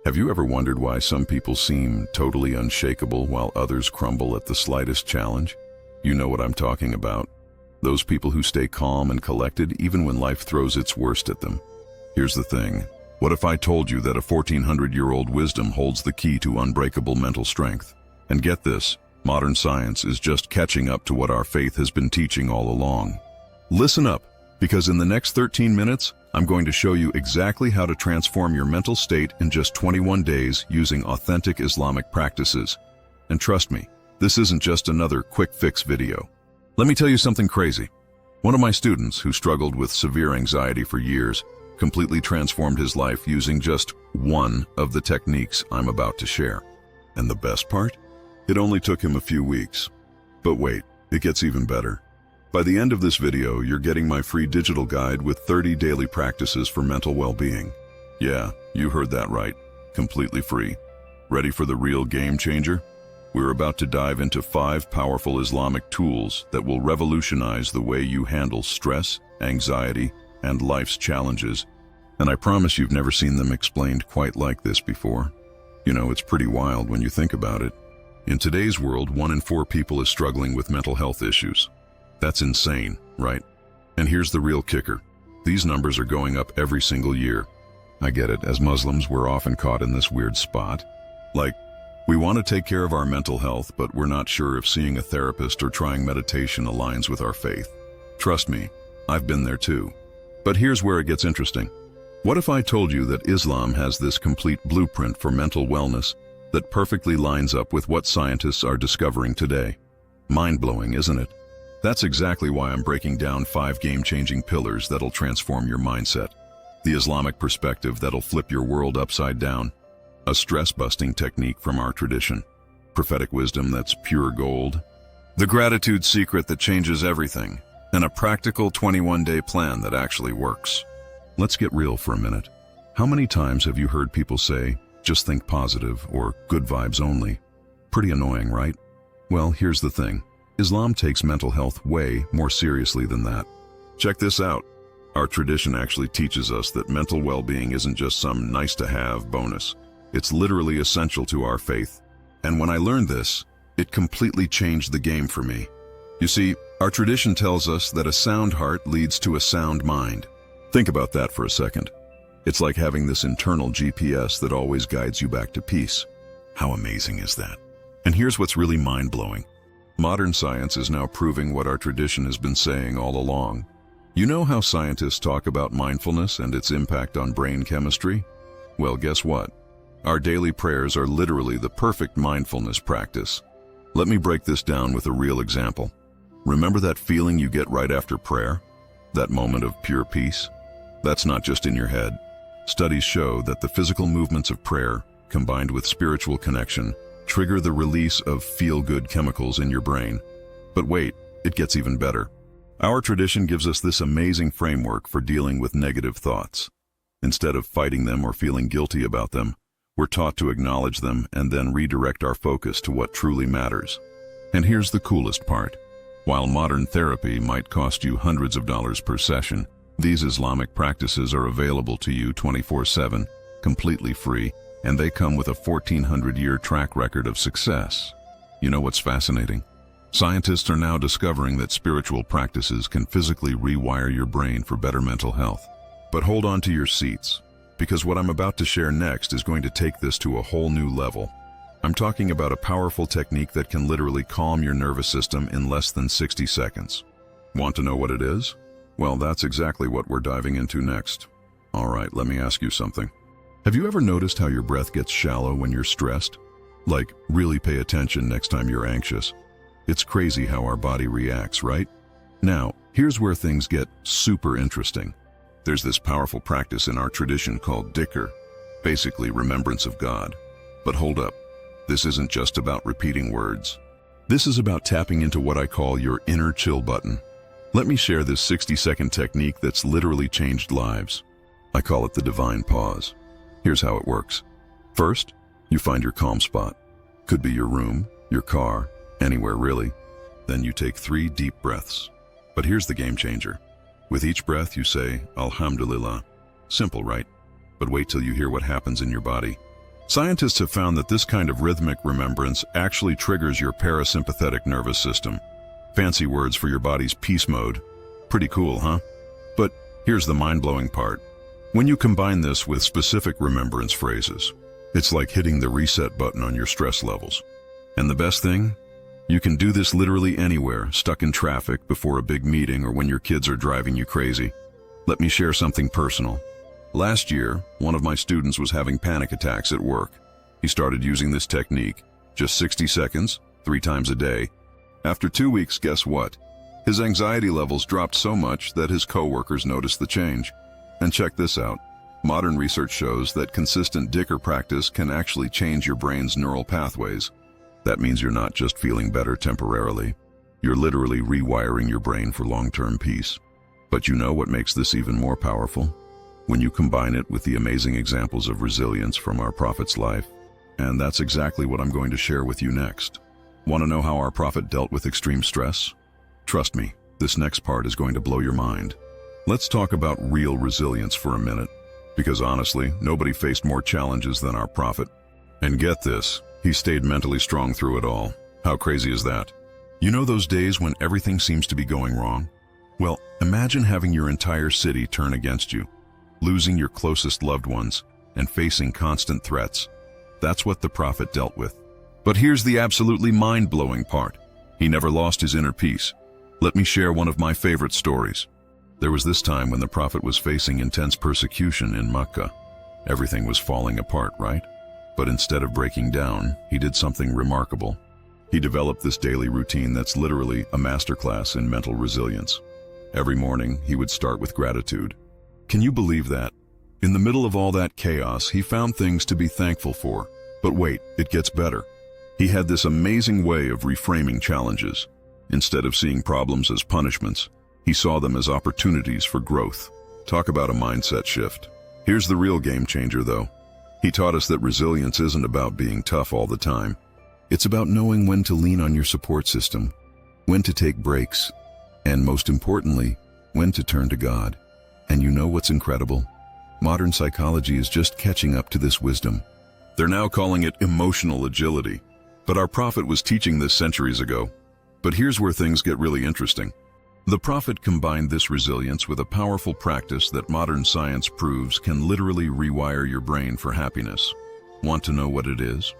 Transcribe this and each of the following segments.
Have you ever wondered why some people seem totally unshakable while others crumble at the slightest challenge? You know what I'm talking about. Those people who stay calm and collected even when life throws its worst at them. Here's the thing. What if I told you that a 1400-year-old wisdom holds the key to unbreakable mental strength? And get this, modern science is just catching up to what our faith has been teaching all along. Listen up, because in the next 13 minutes, I'm going to show you exactly how to transform your mental state in just 21 days using authentic Islamic practices. And trust me, this isn't just another quick fix video. Let me tell you something crazy. One of my students, who struggled with severe anxiety for years, completely transformed his life using just one of the techniques I'm about to share. And the best part? It only took him a few weeks. But wait, it gets even better. By the end of this video, you're getting my free digital guide with 30 daily practices for mental well-being. Yeah, you heard that right. Completely free. Ready for the real game changer? We're about to dive into 5 powerful Islamic tools that will revolutionize the way you handle stress, anxiety, and life's challenges. And I promise you've never seen them explained quite like this before. You know, it's pretty wild when you think about it. In today's world, 1 in 4 people is struggling with mental health issues. That's insane, right? And here's the real kicker. These numbers are going up every single year. I get it, as Muslims, we're often caught in this weird spot. Like, we want to take care of our mental health, but we're not sure if seeing a therapist or trying meditation aligns with our faith. Trust me, I've been there too. But here's where it gets interesting. What if I told you that Islam has this complete blueprint for mental wellness that perfectly lines up with what scientists are discovering today? Mind-blowing, isn't it? That's exactly why I'm breaking down 5 game-changing pillars that'll transform your mindset. The Islamic perspective that'll flip your world upside down. A stress-busting technique from our tradition. Prophetic wisdom that's pure gold. The gratitude secret that changes everything. And a practical 21-day plan that actually works. Let's get real for a minute. How many times have you heard people say, just think positive or good vibes only? Pretty annoying, right? Well, here's the thing. Islam takes mental health way more seriously than that. Check this out. Our tradition actually teaches us that mental well-being isn't just some nice-to-have bonus. It's literally essential to our faith. And when I learned this, it completely changed the game for me. You see, our tradition tells us that a sound heart leads to a sound mind. Think about that for a second. It's like having this internal GPS that always guides you back to peace. How amazing is that? And here's what's really mind-blowing. Modern science is now proving what our tradition has been saying all along. You know how scientists talk about mindfulness and its impact on brain chemistry? Well, guess what? Our daily prayers are literally the perfect mindfulness practice. Let me break this down with a real example. Remember that feeling you get right after prayer? That moment of pure peace? That's not just in your head. Studies show that the physical movements of prayer, combined with spiritual connection, trigger the release of feel-good chemicals in your brain. But wait, it gets even better. Our tradition gives us this amazing framework for dealing with negative thoughts. Instead of fighting them or feeling guilty about them, we're taught to acknowledge them and then redirect our focus to what truly matters. And here's the coolest part. While modern therapy might cost you hundreds of dollars per session, these Islamic practices are available to you 24/7, completely free, and they come with a 1,400-year track record of success. You know what's fascinating? Scientists are now discovering that spiritual practices can physically rewire your brain for better mental health. But hold on to your seats, because what I'm about to share next is going to take this to a whole new level. I'm talking about a powerful technique that can literally calm your nervous system in less than 60 seconds. Want to know what it is? Well, that's exactly what we're diving into next. All right, let me ask you something. Have you ever noticed how your breath gets shallow when you're stressed? Like, really pay attention next time you're anxious. It's crazy how our body reacts, right? Now, here's where things get super interesting. There's this powerful practice in our tradition called Dhikr, basically remembrance of God. But hold up, this isn't just about repeating words. This is about tapping into what I call your inner chill button. Let me share this 60-second technique that's literally changed lives. I call it the divine pause. Here's how it works. First, you find your calm spot. Could be your room, your car, anywhere really. Then you take 3 deep breaths. But here's the game changer. With each breath you say, Alhamdulillah. Simple, right? But wait till you hear what happens in your body. Scientists have found that this kind of rhythmic remembrance actually triggers your parasympathetic nervous system. Fancy words for your body's peace mode. Pretty cool, huh? But here's the mind-blowing part. When you combine this with specific remembrance phrases, it's like hitting the reset button on your stress levels. And the best thing? You can do this literally anywhere, stuck in traffic, before a big meeting, or when your kids are driving you crazy. Let me share something personal. Last year, one of my students was having panic attacks at work. He started using this technique, just 60 seconds, 3 times a day. After 2 weeks, guess what? His anxiety levels dropped so much that his coworkers noticed the change. And check this out. Modern research shows that consistent Dhikr practice can actually change your brain's neural pathways. That means you're not just feeling better temporarily. You're literally rewiring your brain for long-term peace. But you know what makes this even more powerful? When you combine it with the amazing examples of resilience from our Prophet's life. And that's exactly what I'm going to share with you next. Want to know how our Prophet dealt with extreme stress? Trust me, this next part is going to blow your mind. Let's talk about real resilience for a minute, because honestly, nobody faced more challenges than our Prophet. And get this, he stayed mentally strong through it all. How crazy is that? You know those days when everything seems to be going wrong? Well, imagine having your entire city turn against you, losing your closest loved ones, and facing constant threats. That's what the Prophet dealt with. But here's the absolutely mind-blowing part. He never lost his inner peace. Let me share one of my favorite stories. There was this time when the Prophet was facing intense persecution in Mecca. Everything was falling apart, right? But instead of breaking down, he did something remarkable. He developed this daily routine that's literally a masterclass in mental resilience. Every morning, he would start with gratitude. Can you believe that? In the middle of all that chaos, he found things to be thankful for. But wait, it gets better. He had this amazing way of reframing challenges. Instead of seeing problems as punishments, he saw them as opportunities for growth. Talk about a mindset shift. Here's the real game changer, though. He taught us that resilience isn't about being tough all the time. It's about knowing when to lean on your support system, when to take breaks, and most importantly, when to turn to God. And you know what's incredible? Modern psychology is just catching up to this wisdom. They're now calling it emotional agility. But our Prophet was teaching this centuries ago. But here's where things get really interesting. The Prophet combined this resilience with a powerful practice that modern science proves can literally rewire your brain for happiness. Want to know what it is?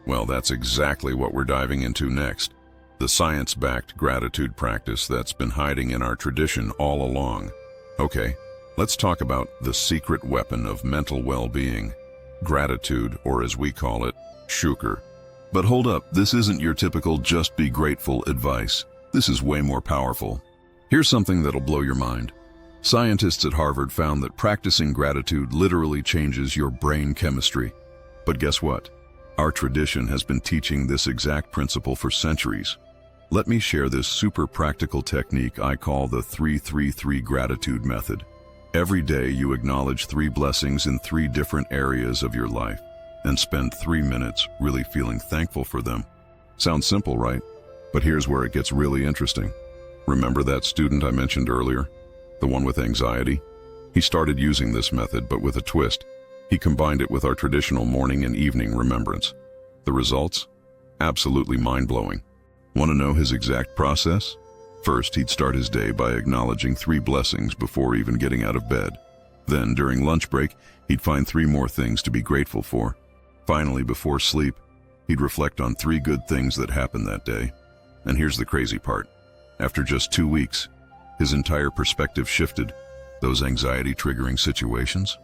Well, that's exactly what we're diving into next. The science-backed gratitude practice that's been hiding in our tradition all along. Okay, let's talk about the secret weapon of mental well-being. Gratitude, or as we call it, shukr. But hold up, this isn't your typical just be grateful advice. This is way more powerful. Here's something that'll blow your mind. Scientists at Harvard found that practicing gratitude literally changes your brain chemistry. But guess what? Our tradition has been teaching this exact principle for centuries. Let me share this super practical technique I call the 3-3-3 gratitude method. Every day you acknowledge 3 blessings in 3 different areas of your life, and spend 3 minutes really feeling thankful for them. Sounds simple, right? But here's where it gets really interesting. Remember that student I mentioned earlier? The one with anxiety? He started using this method, but with a twist. He combined it with our traditional morning and evening remembrance. The results? Absolutely mind-blowing. Want to know his exact process? First, he'd start his day by acknowledging 3 blessings before even getting out of bed. Then, during lunch break, he'd find 3 more things to be grateful for. Finally, before sleep, he'd reflect on 3 good things that happened that day. And here's the crazy part. After just 2 weeks, his entire perspective shifted. Those anxiety-triggering situations,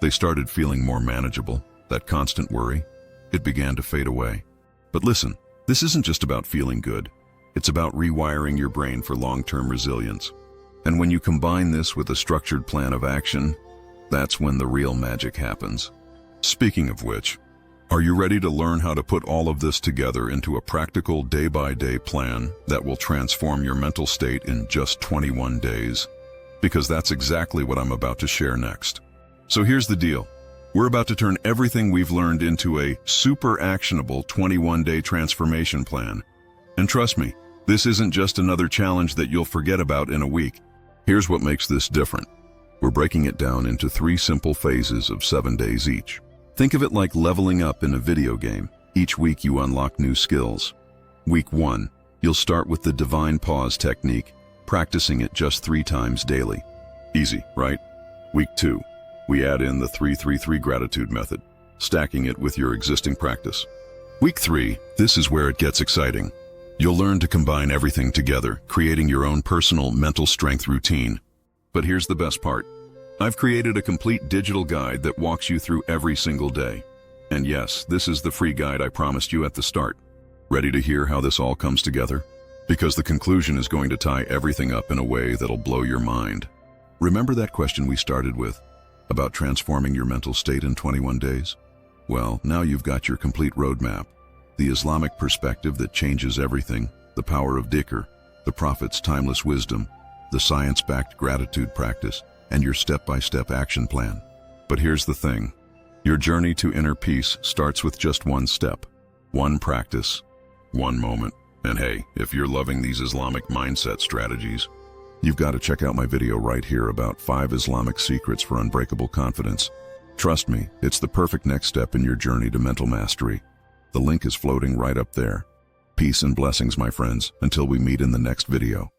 they started feeling more manageable. That constant worry, it began to fade away. But listen, this isn't just about feeling good. It's about rewiring your brain for long-term resilience. And when you combine this with a structured plan of action, that's when the real magic happens. Speaking of which, are you ready to learn how to put all of this together into a practical day-by-day plan that will transform your mental state in just 21 days? Because that's exactly what I'm about to share next. So here's the deal. We're about to turn everything we've learned into a super actionable 21-day transformation plan. And trust me, this isn't just another challenge that you'll forget about in a week. Here's what makes this different. We're breaking it down into 3 simple phases of 7 days each. Think of it like leveling up in a video game. Each week you unlock new skills. Week 1, you'll start with the divine pause technique, practicing it just 3 times daily. Easy, right? Week 2, we add in the 3-3-3 gratitude method, stacking it with your existing practice. Week 3, this is where it gets exciting. You'll learn to combine everything together, creating your own personal mental strength routine. But here's the best part. I've created a complete digital guide that walks you through every single day. And yes, this is the free guide I promised you at the start. Ready to hear how this all comes together? Because the conclusion is going to tie everything up in a way that'll blow your mind. Remember that question we started with, about transforming your mental state in 21 days? Well, now you've got your complete roadmap. The Islamic perspective that changes everything, the power of Dhikr, the Prophet's timeless wisdom, the science-backed gratitude practice, and your step-by-step action plan. But here's the thing. Your journey to inner peace starts with just one step, one practice, one moment. And hey, if you're loving these Islamic mindset strategies, you've got to check out my video right here about 5 Islamic secrets for unbreakable confidence. Trust me, it's the perfect next step in your journey to mental mastery. The link is floating right up there. Peace and blessings, my friends, until we meet in the next video.